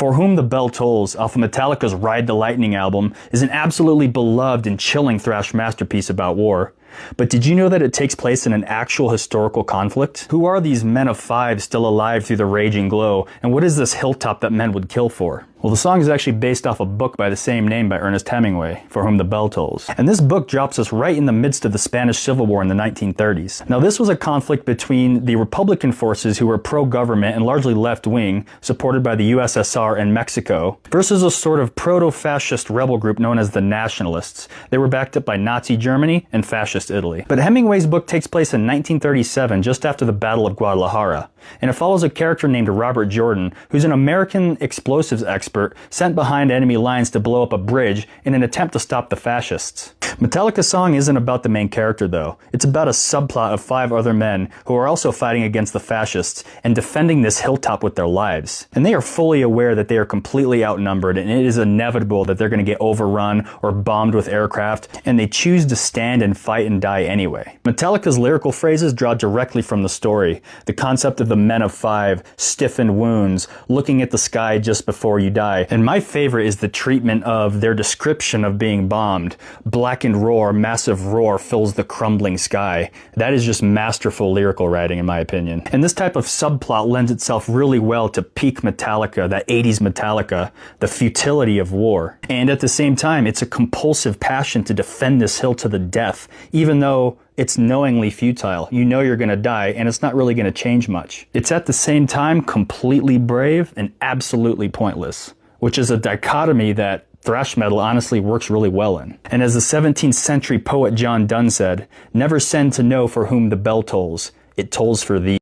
For Whom the Bell Tolls, off of Metallica's Ride the Lightning album, is an absolutely beloved and chilling thrash masterpiece about war. But did you know that it takes place in an actual historical conflict? Who are these men of five still alive through the raging glow, and what is this hilltop that men would kill for? Well, the song is actually based off a book by the same name by Ernest Hemingway, For Whom the Bell Tolls. And this book drops us right in the midst of the Spanish Civil War in the 1930s. Now, this was a conflict between the Republican forces who were pro-government and largely left-wing, supported by the USSR and Mexico, versus a sort of proto-fascist rebel group known as the Nationalists. They were backed up by Nazi Germany and fascist Italy. But Hemingway's book takes place in 1937, just after the Battle of Guadalajara, and it follows a character named Robert Jordan, who's an American explosives expert sent behind enemy lines to blow up a bridge in an attempt to stop the fascists. Metallica's song isn't about the main character, though. It's about a subplot of five other men who are also fighting against the fascists and defending this hilltop with their lives. And they are fully aware that they are completely outnumbered, and it is inevitable that they're going to get overrun or bombed with aircraft, and they choose to stand and fight and die anyway. Metallica's lyrical phrases draw directly from the story. The concept of the men of five, stiffened wounds, looking at the sky just before you die. And my favorite is the treatment of their description of being bombed. Blackened roar, massive roar fills the crumbling sky. That is just masterful lyrical writing, in my opinion. And this type of subplot lends itself really well to peak Metallica, that 80s Metallica, the futility of war. And at the same time, it's a compulsive passion to defend this hill to the death, even though it's knowingly futile. You know you're going to die, and it's not really going to change much. It's at the same time completely brave and absolutely pointless, which is a dichotomy that thrash metal honestly works really well in. And as the 17th century poet John Donne said, "Never send to know for whom the bell tolls, it tolls for thee."